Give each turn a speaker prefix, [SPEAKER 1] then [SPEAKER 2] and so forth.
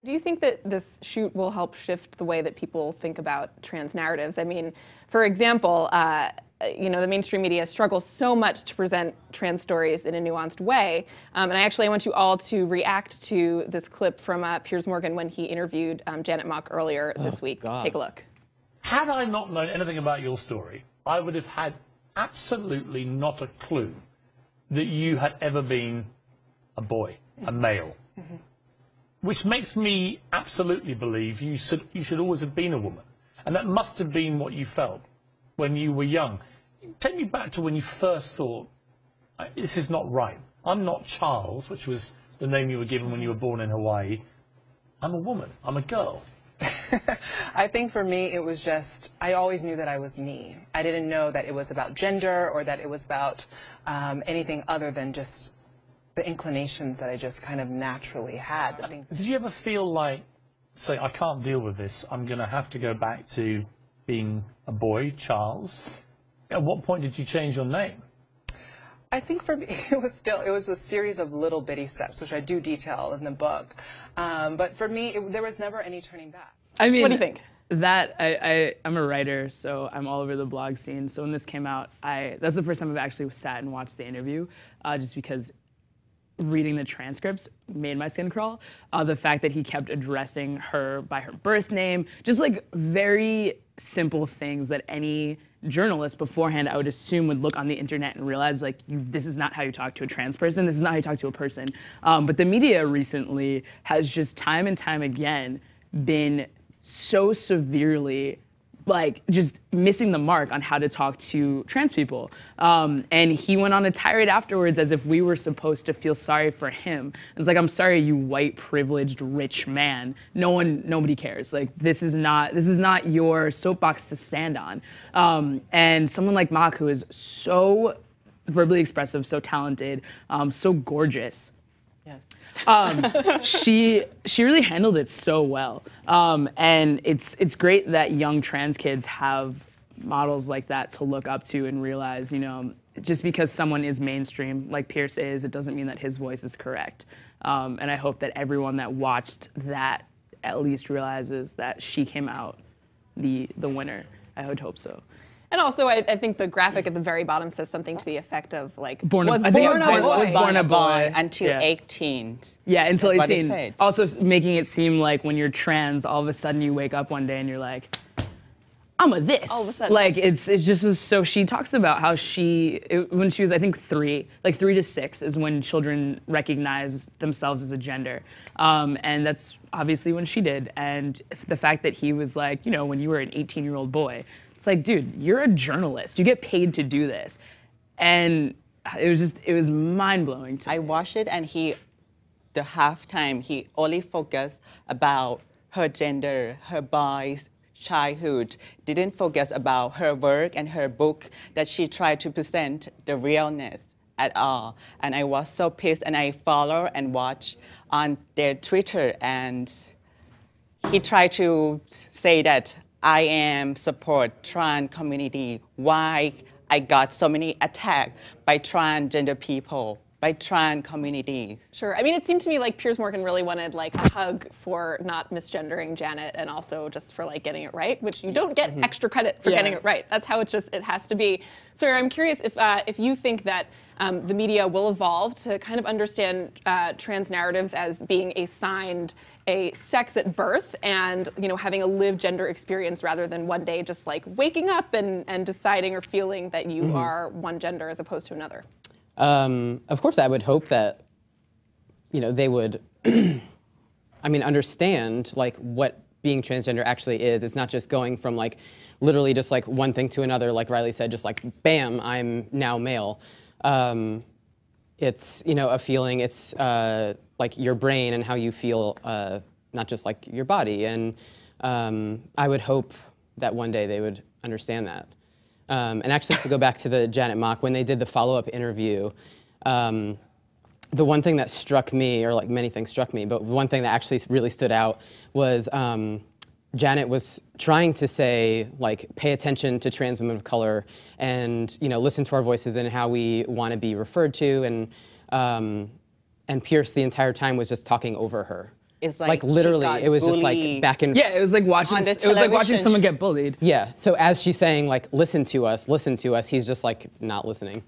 [SPEAKER 1] Do you think that this shoot will help shift the way that people think about trans narratives? I mean, for example, you know, the mainstream media struggles so much to present trans stories in a nuanced way. And I want you all to react to this clip from Piers Morgan when he interviewed Janet Mock earlier this week.
[SPEAKER 2] God.
[SPEAKER 1] Take a look.
[SPEAKER 3] Had I not known anything about your story, I would have had absolutely not a clue that you had ever been a boy, a male. Mm-hmm. Which makes me absolutely believe you should always have been a woman. And that must have been what you felt when you were young. Take me back to when you first thought, this is not right. I'm not Charles, which was the name you were given when you were born in Hawaii. I'm a woman. I'm a girl.
[SPEAKER 4] I think for me, it was just, I always knew that I was me. I didn't know that it was about gender or that it was about anything other than just the inclinations that I just kind of naturally had.
[SPEAKER 3] Did you ever feel like, say, I can't deal with this, I'm going to have to go back to being a boy, Charles? At what point did you change your name?
[SPEAKER 4] I think for me, it was a series of little bitty steps, which I do detail in the book. But for me, there was never any turning back.
[SPEAKER 5] I mean,
[SPEAKER 1] what do you think?
[SPEAKER 5] That I'm a writer, so I'm all over the blog scene. So when this came out, that's the first time I've actually sat and watched the interview, just because reading the transcripts made my skin crawl. The fact that he kept addressing her by her birth name, just like very simple things that any journalist beforehand, I would assume, would look on the internet and realize, like, this is not how you talk to a trans person, this is not how you talk to a person. But the media recently has just time and time again been so severely like just missing the mark on how to talk to trans people. And he went on a tirade afterwards as if we were supposed to feel sorry for him. And it's like, I'm sorry, you white, privileged, rich man. Nobody cares. Like, this is not your soapbox to stand on. And someone like Mock, who is so verbally expressive, so talented, so gorgeous.
[SPEAKER 2] Yes.
[SPEAKER 5] She really handled it so well, and it's great that young trans kids have models like that to look up to and realize, you know, just because someone is mainstream like Pierce is, it doesn't mean that his voice is correct. And I hope that everyone that watched that at least realizes that she came out the winner. I would hope so.
[SPEAKER 1] And also, I think the graphic at the very bottom says something to the effect of, like,
[SPEAKER 5] born
[SPEAKER 1] a boy
[SPEAKER 2] until 18.
[SPEAKER 5] Yeah, until
[SPEAKER 2] That's
[SPEAKER 5] 18. Also making it seem like when you're trans, all of a sudden you wake up one day and you're like, I'm a this.
[SPEAKER 1] All of a sudden.
[SPEAKER 5] Like, it's just, so she talks about how when she was, I think 3 to 6 is when children recognize themselves as a gender. And that's obviously when she did. And the fact that he was like, you know, when you were an 18-year-old boy, it's like, dude, you're a journalist. You get paid to do this. And it was mind-blowing to me.
[SPEAKER 2] I watched it, and the halftime, he only focused about her gender, her boy's childhood, didn't focus about her work and her book, that she tried to present the realness at all. And I was so pissed, and I follow and watch on their Twitter, and he tried to say that I am support trans community. Why I got so many attacks by transgender people, by trans communities.
[SPEAKER 1] Sure. I mean, it seemed to me like Piers Morgan really wanted, like, a hug for not misgendering Janet, and also just for, like, getting it right, which you don't get extra credit for getting it right. That's how it has to be. Sawyer, I'm curious if you think that the media will evolve to kind of understand trans narratives as being assigned a sex at birth, and, you know, having a lived gender experience rather than one day just, like, waking up and deciding or feeling that you are one gender as opposed to another.
[SPEAKER 6] Of course, I would hope that, you know, they would, I mean, understand, like, what being transgender actually is. It's not just going from, like, literally just, like, one thing to another, like Ryley said, just like, bam, I'm now male. It's, you know, a feeling, it's like your brain and how you feel, not just like your body. And I would hope that one day they would understand that. And actually, to go back to the Janet Mock, when they did the follow-up interview, the one thing that struck me, or like many things struck me, but one thing that actually really stood out was Janet was trying to say, like, pay attention to trans women of color, and, you know, listen to our voices and how we want to be referred to, and Pierce the entire time was just talking over her.
[SPEAKER 2] it's like
[SPEAKER 6] literally, it was just like back and
[SPEAKER 5] Yeah, it was like watching.
[SPEAKER 2] On the
[SPEAKER 5] It was like watching
[SPEAKER 2] television.
[SPEAKER 5] someone get bullied.
[SPEAKER 6] yeah. So as she's saying like, listen to us, he's just like not listening.